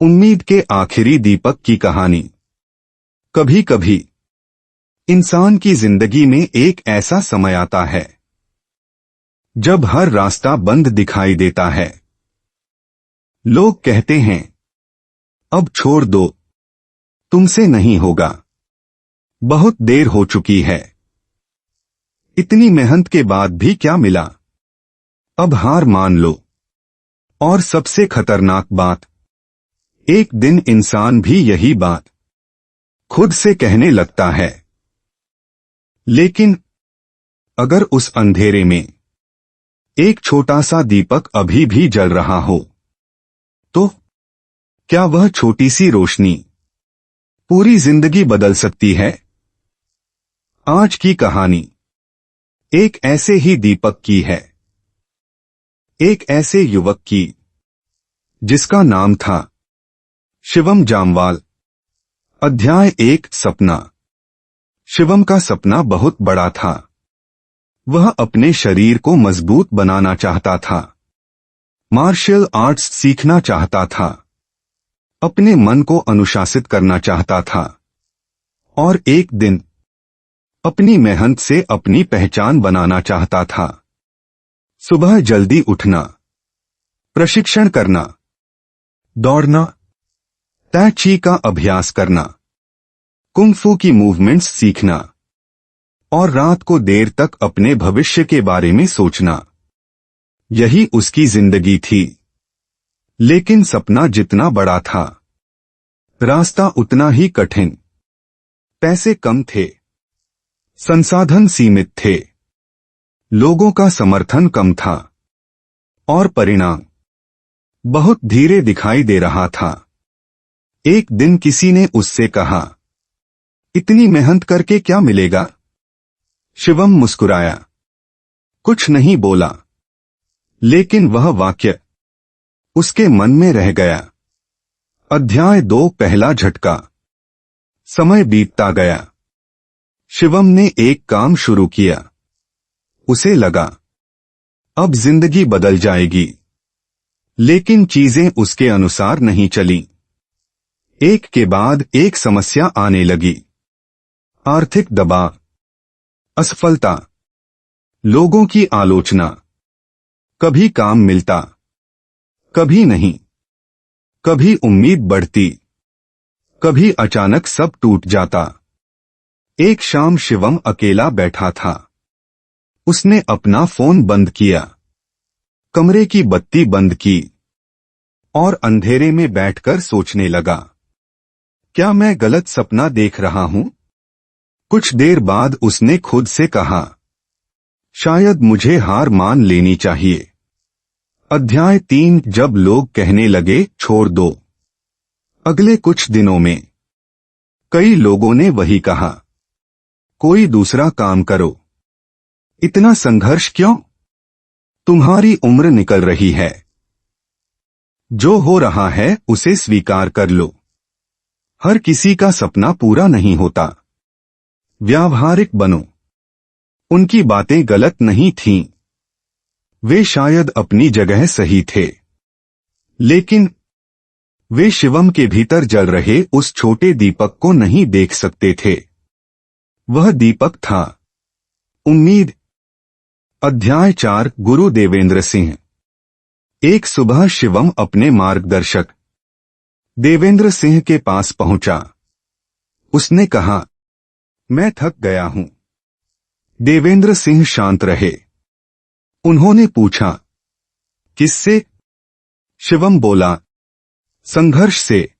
उम्मीद के आखिरी दीपक की कहानी। कभी कभी इंसान की जिंदगी में एक ऐसा समय आता है जब हर रास्ता बंद दिखाई देता है। लोग कहते हैं, अब छोड़ दो, तुमसे नहीं होगा, बहुत देर हो चुकी है। इतनी मेहनत के बाद भी क्या मिला, अब हार मान लो। और सबसे खतरनाक बात, एक दिन इंसान भी यही बात खुद से कहने लगता है। लेकिन अगर उस अंधेरे में एक छोटा सा दीपक अभी भी जल रहा हो, तो क्या वह छोटी सी रोशनी पूरी जिंदगी बदल सकती है? आज की कहानी एक ऐसे ही दीपक की है, एक ऐसे युवक की जिसका नाम था शिवम जामवाल। अध्याय 1, सपना। शिवम का सपना बहुत बड़ा था। वह अपने शरीर को मजबूत बनाना चाहता था, मार्शल आर्ट्स सीखना चाहता था, अपने मन को अनुशासित करना चाहता था और एक दिन अपनी मेहनत से अपनी पहचान बनाना चाहता था। सुबह जल्दी उठना, प्रशिक्षण करना, दौड़ना, तै ची का अभ्यास करना, कुंग फू की मूवमेंट्स सीखना और रात को देर तक अपने भविष्य के बारे में सोचना, यही उसकी जिंदगी थी। लेकिन सपना जितना बड़ा था, रास्ता उतना ही कठिन। पैसे कम थे, संसाधन सीमित थे, लोगों का समर्थन कम था और परिणाम बहुत धीरे दिखाई दे रहा था। एक दिन किसी ने उससे कहा, इतनी मेहनत करके क्या मिलेगा? शिवम मुस्कुराया, कुछ नहीं बोला, लेकिन वह वाक्य उसके मन में रह गया। अध्याय 2, पहला झटका। समय बीतता गया। शिवम ने एक काम शुरू किया। उसे लगा, अब जिंदगी बदल जाएगी। लेकिन चीजें उसके अनुसार नहीं चलीं। एक के बाद एक समस्या आने लगी। आर्थिक दबाव, असफलता, लोगों की आलोचना। कभी काम मिलता, कभी नहीं, कभी उम्मीद बढ़ती, कभी अचानक सब टूट जाता। एक शाम शिवम अकेला बैठा था। उसने अपना फोन बंद किया, कमरे की बत्ती बंद की और अंधेरे में बैठकर सोचने लगा, क्या मैं गलत सपना देख रहा हूं? कुछ देर बाद उसने खुद से कहा, शायद मुझे हार मान लेनी चाहिए। अध्याय 3, जब लोग कहने लगे छोड़ दो। अगले कुछ दिनों में कई लोगों ने वही कहा, कोई दूसरा काम करो, इतना संघर्ष क्यों? तुम्हारी उम्र निकल रही है, जो हो रहा है उसे स्वीकार कर लो। हर किसी का सपना पूरा नहीं होता, व्यावहारिक बनो। उनकी बातें गलत नहीं थीं, वे शायद अपनी जगह सही थे, लेकिन वे शिवम के भीतर जल रहे उस छोटे दीपक को नहीं देख सकते थे। वह दीपक था उम्मीद। अध्याय 4, गुरु देवेंद्र सिंह। एक सुबह शिवम अपने मार्गदर्शक देवेंद्र सिंह के पास पहुंचा। उसने कहा, मैं थक गया हूं। देवेंद्र सिंह शांत रहे। उन्होंने पूछा, किससे? शिवम बोला, संघर्ष से,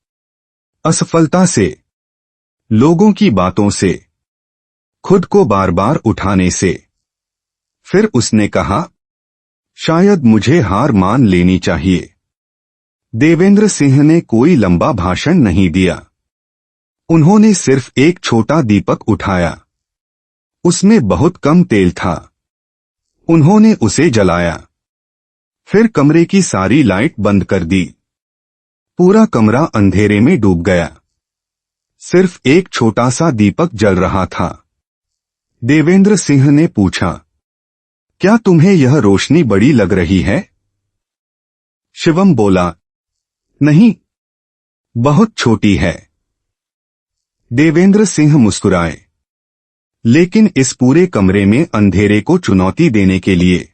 असफलता से, लोगों की बातों से, खुद को बार बार उठाने से। फिर उसने कहा, शायद मुझे हार मान लेनी चाहिए। देवेंद्र सिंह ने कोई लंबा भाषण नहीं दिया। उन्होंने सिर्फ एक छोटा दीपक उठाया। उसमें बहुत कम तेल था। उन्होंने उसे जलाया। फिर कमरे की सारी लाइट बंद कर दी। पूरा कमरा अंधेरे में डूब गया। सिर्फ एक छोटा सा दीपक जल रहा था। देवेंद्र सिंह ने पूछा, क्या तुम्हें यह रोशनी बड़ी लग रही है? शिवम बोला, नहीं, बहुत छोटी है। देवेंद्र सिंह मुस्कुराए। लेकिन इस पूरे कमरे में अंधेरे को चुनौती देने के लिए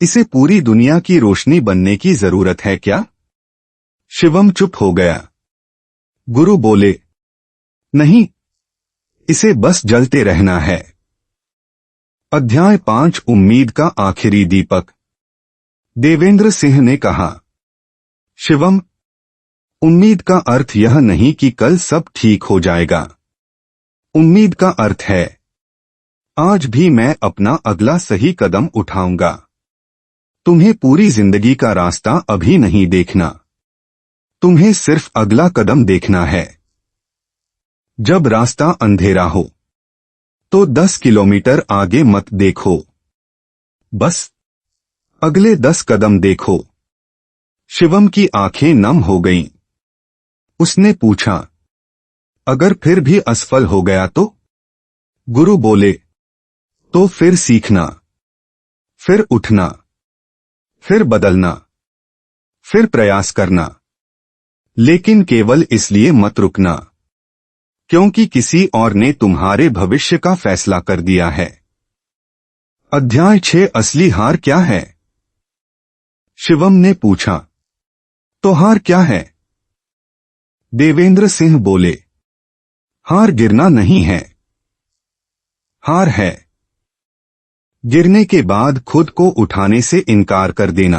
इसे पूरी दुनिया की रोशनी बनने की जरूरत है क्या? शिवम चुप हो गया। गुरु बोले, नहीं, इसे बस जलते रहना है। अध्याय 5 उम्मीद का आखिरी दीपक। देवेंद्र सिंह ने कहा, शिवम, उम्मीद का अर्थ यह नहीं कि कल सब ठीक हो जाएगा। उम्मीद का अर्थ है, आज भी मैं अपना अगला सही कदम उठाऊंगा। तुम्हें पूरी जिंदगी का रास्ता अभी नहीं देखना, तुम्हें सिर्फ अगला कदम देखना है। जब रास्ता अंधेरा हो तो 10 किलोमीटर आगे मत देखो, बस अगले 10 कदम देखो। शिवम की आंखें नम हो गईं। उसने पूछा, अगर फिर भी असफल हो गया तो? गुरु बोले, तो फिर सीखना, फिर उठना, फिर बदलना, फिर प्रयास करना। लेकिन केवल इसलिए मत रुकना क्योंकि किसी और ने तुम्हारे भविष्य का फैसला कर दिया है। अध्याय 6 असली हार क्या है? शिवम ने पूछा, तो हार क्या है? देवेंद्र सिंह बोले, हार गिरना नहीं है, हार है गिरने के बाद खुद को उठाने से इनकार कर देना।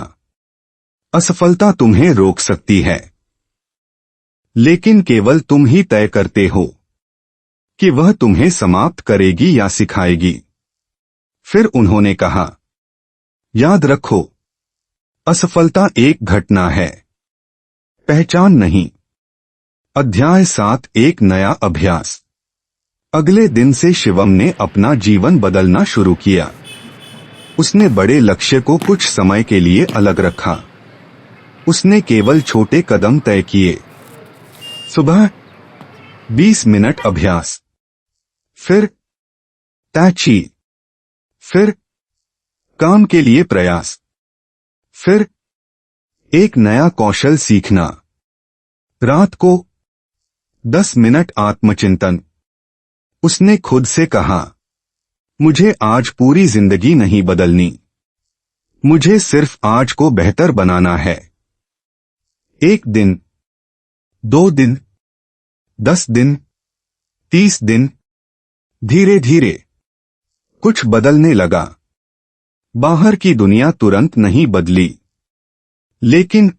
असफलता तुम्हें रोक सकती है, लेकिन केवल तुम ही तय करते हो कि वह तुम्हें समाप्त करेगी या सिखाएगी। फिर उन्होंने कहा, याद रखो, असफलता एक घटना है, पहचान नहीं। अध्याय 7 एक नया अभ्यास। अगले दिन से शिवम ने अपना जीवन बदलना शुरू किया। उसने बड़े लक्ष्य को कुछ समय के लिए अलग रखा। उसने केवल छोटे कदम तय किए। सुबह 20 मिनट अभ्यास, फिर तैची, फिर काम के लिए प्रयास, फिर एक नया कौशल सीखना। रात को 10 मिनट आत्मचिंतन। उसने खुद से कहा, मुझे आज पूरी जिंदगी नहीं बदलनी, मुझे सिर्फ आज को बेहतर बनाना है। 1 दिन, 2 दिन, 10 दिन, 30 दिन। धीरे धीरे कुछ बदलने लगा। बाहर की दुनिया तुरंत नहीं बदली, लेकिन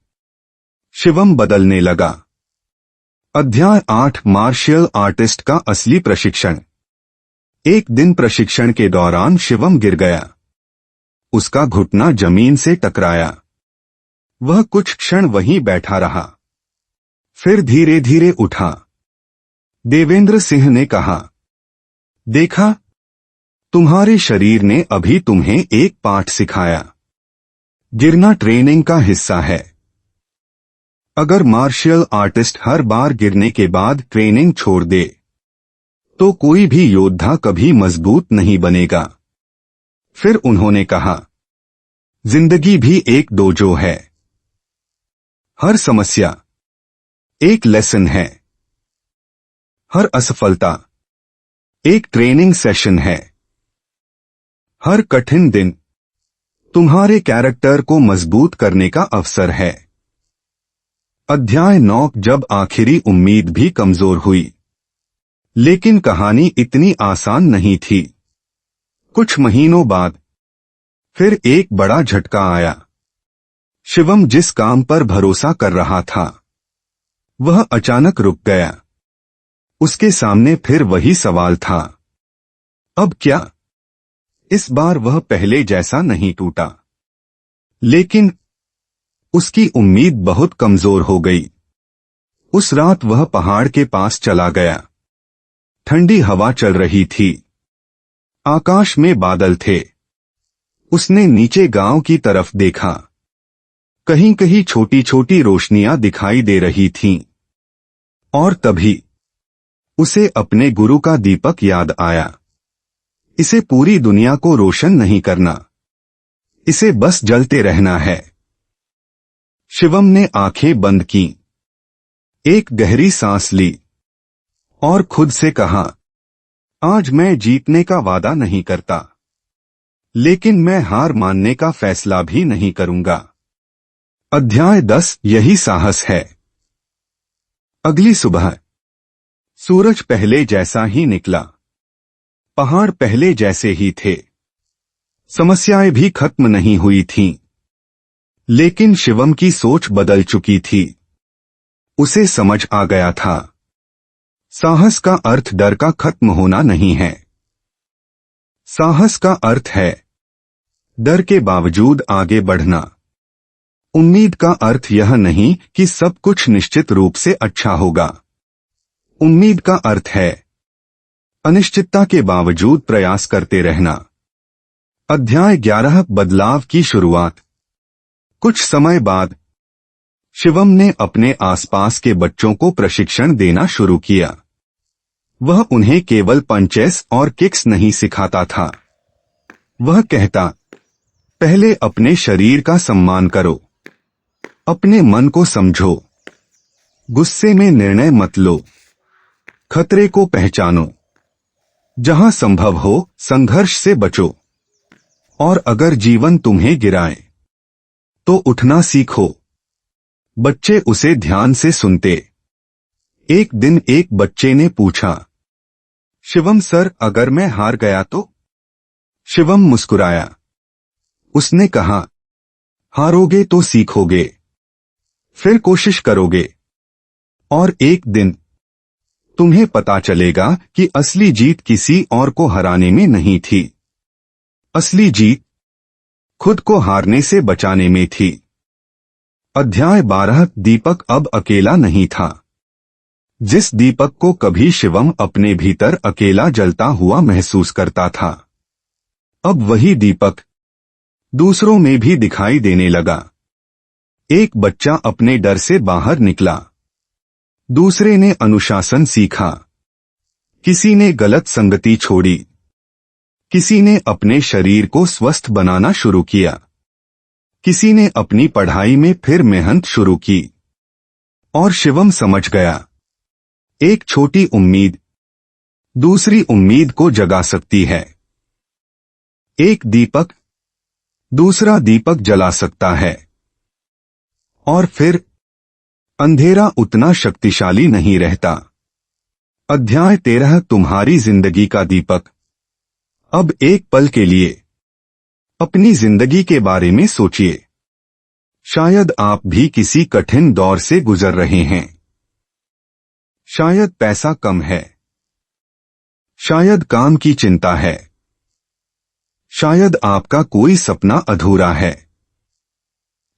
शिवम बदलने लगा। अध्याय 8 मार्शल आर्टिस्ट का असली प्रशिक्षण। एक दिन प्रशिक्षण के दौरान शिवम गिर गया। उसका घुटना जमीन से टकराया। वह कुछ क्षण वहीं बैठा रहा, फिर धीरे धीरे उठा। देवेंद्र सिंह ने कहा, देखा, तुम्हारे शरीर ने अभी तुम्हें एक पाठ सिखाया। गिरना ट्रेनिंग का हिस्सा है। अगर मार्शल आर्टिस्ट हर बार गिरने के बाद ट्रेनिंग छोड़ दे तो कोई भी योद्धा कभी मजबूत नहीं बनेगा। फिर उन्होंने कहा, जिंदगी भी एक डोजो है। हर समस्या एक लेसन है, हर असफलता एक ट्रेनिंग सेशन है। हर कठिन दिन तुम्हारे कैरेक्टर को मजबूत करने का अवसर है। अध्याय 9 जब आखिरी उम्मीद भी कमजोर हुई। लेकिन कहानी इतनी आसान नहीं थी। कुछ महीनों बाद फिर एक बड़ा झटका आया। शिवम जिस काम पर भरोसा कर रहा था, वह अचानक रुक गया। उसके सामने फिर वही सवाल था, अब क्या? इस बार वह पहले जैसा नहीं टूटा, लेकिन उसकी उम्मीद बहुत कमजोर हो गई। उस रात वह पहाड़ के पास चला गया। ठंडी हवा चल रही थी। आकाश में बादल थे। उसने नीचे गांव की तरफ देखा। कहीं कहीं छोटी छोटी रोशनियां दिखाई दे रही थीं। और तभी उसे अपने गुरु का दीपक याद आया। इसे पूरी दुनिया को रोशन नहीं करना, इसे बस जलते रहना है। शिवम ने आंखें बंद कीं। एक गहरी सांस ली और खुद से कहा, आज मैं जीतने का वादा नहीं करता, लेकिन मैं हार मानने का फैसला भी नहीं करूंगा। अध्याय 10 यही साहस है। अगली सुबह सूरज पहले जैसा ही निकला। पहाड़ पहले जैसे ही थे। समस्याएं भी खत्म नहीं हुई थीं। लेकिन शिवम की सोच बदल चुकी थी। उसे समझ आ गया था, साहस का अर्थ डर का खत्म होना नहीं है। साहस का अर्थ है डर के बावजूद आगे बढ़ना। उम्मीद का अर्थ यह नहीं कि सब कुछ निश्चित रूप से अच्छा होगा। उम्मीद का अर्थ है अनिश्चितता के बावजूद प्रयास करते रहना। अध्याय 11 बदलाव की शुरुआत। कुछ समय बाद शिवम ने अपने आसपास के बच्चों को प्रशिक्षण देना शुरू किया। वह उन्हें केवल पंचेस और किक्स नहीं सिखाता था। वह कहता, पहले अपने शरीर का सम्मान करो, अपने मन को समझो, गुस्से में निर्णय मत लो, खतरे को पहचानो, जहां संभव हो संघर्ष से बचो, और अगर जीवन तुम्हें गिराए तो उठना सीखो। बच्चे उसे ध्यान से सुनते। एक दिन एक बच्चे ने पूछा, शिवम सर, अगर मैं हार गया तो? शिवम मुस्कुराया। उसने कहा, हारोगे तो सीखोगे, फिर कोशिश करोगे, और एक दिन तुम्हें पता चलेगा कि असली जीत किसी और को हराने में नहीं थी। असली जीत खुद को हारने से बचाने में थी। अध्याय 12 दीपक अब अकेला नहीं था। जिस दीपक को कभी शिवम अपने भीतर अकेला जलता हुआ महसूस करता था, अब वही दीपक दूसरों में भी दिखाई देने लगा। एक बच्चा अपने डर से बाहर निकला। दूसरे ने अनुशासन सीखा। किसी ने गलत संगति छोड़ी। किसी ने अपने शरीर को स्वस्थ बनाना शुरू किया। किसी ने अपनी पढ़ाई में फिर मेहनत शुरू की। और शिवम समझ गया, एक छोटी उम्मीद दूसरी उम्मीद को जगा सकती है। एक दीपक दूसरा दीपक जला सकता है। और फिर अंधेरा उतना शक्तिशाली नहीं रहता। अध्याय 13 तुम्हारी जिंदगी का दीपक। अब एक पल के लिए अपनी जिंदगी के बारे में सोचिए। शायद आप भी किसी कठिन दौर से गुजर रहे हैं। शायद पैसा कम है। शायद काम की चिंता है। शायद आपका कोई सपना अधूरा है।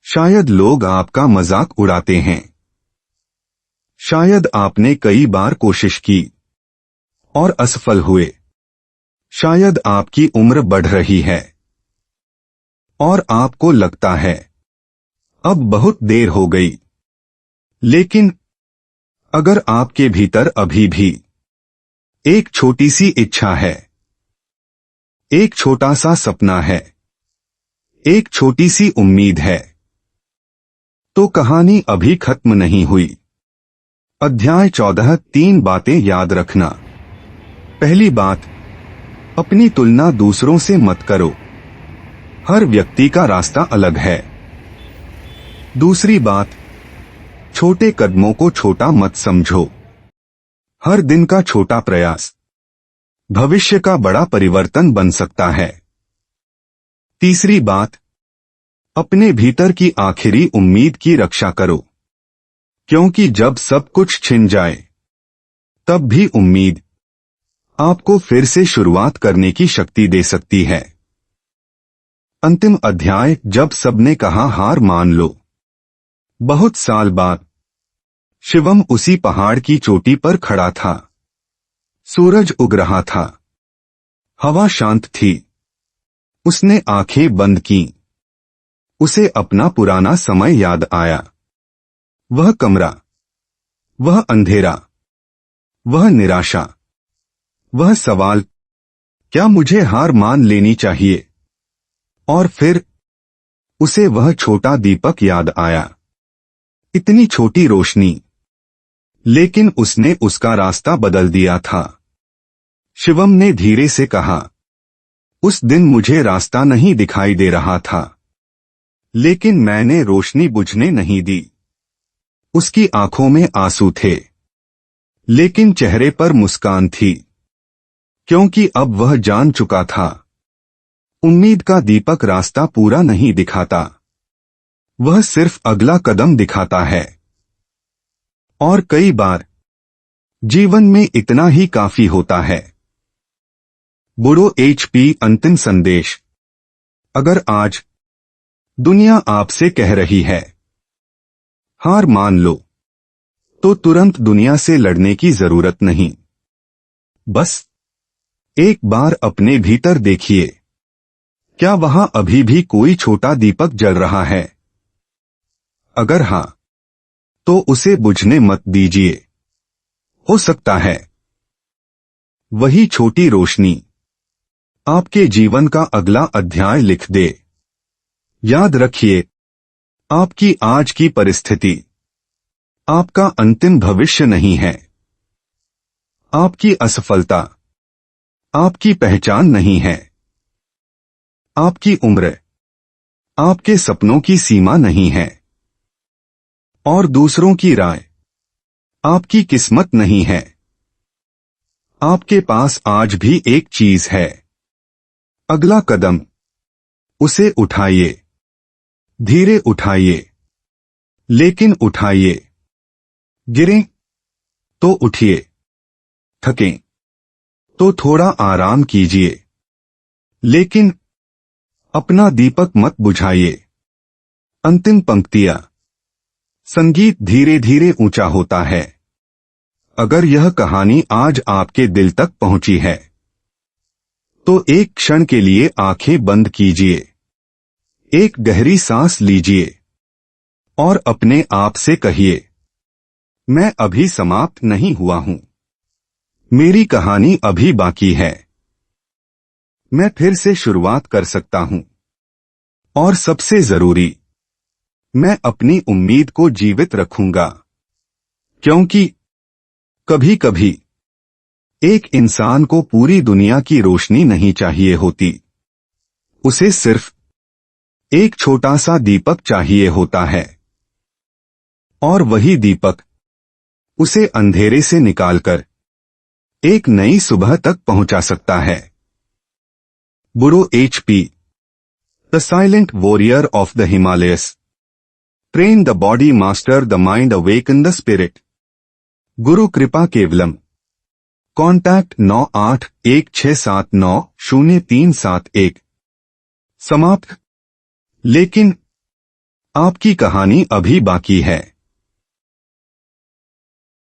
शायद लोग आपका मजाक उड़ाते हैं। शायद आपने कई बार कोशिश की और असफल हुए। शायद आपकी उम्र बढ़ रही है और आपको लगता है अब बहुत देर हो गई। लेकिन अगर आपके भीतर अभी भी एक छोटी सी इच्छा है, एक छोटा सा सपना है, एक छोटी सी उम्मीद है, तो कहानी अभी खत्म नहीं हुई। अध्याय 14 3 बातें याद रखना। पहली बात, अपनी तुलना दूसरों से मत करो। हर व्यक्ति का रास्ता अलग है। दूसरी बात, छोटे कदमों को छोटा मत समझो। हर दिन का छोटा प्रयास भविष्य का बड़ा परिवर्तन बन सकता है। तीसरी बात, अपने भीतर की आखिरी उम्मीद की रक्षा करो, क्योंकि जब सब कुछ छिन जाए तब भी उम्मीद आपको फिर से शुरुआत करने की शक्ति दे सकती है। अंतिम अध्याय, जब सबने कहा हार मान लो। बहुत साल बाद शिवम उसी पहाड़ की चोटी पर खड़ा था। सूरज उग रहा था। हवा शांत थी। उसने आंखें बंद कीं। उसे अपना पुराना समय याद आया। वह कमरा, वह अंधेरा, वह निराशा, वह सवाल, क्या मुझे हार मान लेनी चाहिए? और फिर उसे वह छोटा दीपक याद आया। इतनी छोटी रोशनी, लेकिन उसने उसका रास्ता बदल दिया था। शिवम ने धीरे से कहा, उस दिन मुझे रास्ता नहीं दिखाई दे रहा था, लेकिन मैंने रोशनी बुझने नहीं दी। उसकी आंखों में आंसू थे, लेकिन चेहरे पर मुस्कान थी, क्योंकि अब वह जान चुका था, उम्मीद का दीपक रास्ता पूरा नहीं दिखाता, वह सिर्फ अगला कदम दिखाता है। और कई बार जीवन में इतना ही काफी होता है। बुरो HP अंतिम संदेश। अगर आज दुनिया आपसे कह रही है हार मान लो, तो तुरंत दुनिया से लड़ने की जरूरत नहीं। बस एक बार अपने भीतर देखिए, क्या वहां अभी भी कोई छोटा दीपक जल रहा है? अगर हां, तो उसे बुझने मत दीजिए। हो सकता है वही छोटी रोशनी आपके जीवन का अगला अध्याय लिख दे। याद रखिए, आपकी आज की परिस्थिति आपका अंतिम भविष्य नहीं है। आपकी असफलता आपकी पहचान नहीं है। आपकी उम्र आपके सपनों की सीमा नहीं है। और दूसरों की राय आपकी किस्मत नहीं है। आपके पास आज भी एक चीज है, अगला कदम। उसे उठाइए, धीरे उठाइए, लेकिन उठाइए। गिरें तो उठिए, थकें तो थोड़ा आराम कीजिए, लेकिन अपना दीपक मत बुझाइए। अंतिम पंक्तियां। संगीत धीरे धीरे ऊंचा होता है। अगर यह कहानी आज आपके दिल तक पहुंची है, तो एक क्षण के लिए आंखें बंद कीजिए, एक गहरी सांस लीजिए और अपने आप से कहिए, मैं अभी समाप्त नहीं हुआ हूं, मेरी कहानी अभी बाकी है। मैं फिर से शुरुआत कर सकता हूं। और सबसे जरूरी, मैं अपनी उम्मीद को जीवित रखूंगा, क्योंकि कभी कभी एक इंसान को पूरी दुनिया की रोशनी नहीं चाहिए होती, उसे सिर्फ एक छोटा सा दीपक चाहिए होता है। और वही दीपक उसे अंधेरे से निकालकर एक नई सुबह तक पहुंचा सकता है। बुरो HP, the silent warrior of the Himalayas. Train the body, master the mind, awaken the spirit. गुरु कृपा केवलम। कॉन्टैक्ट 9816790371। समाप्त। लेकिन आपकी कहानी अभी बाकी है।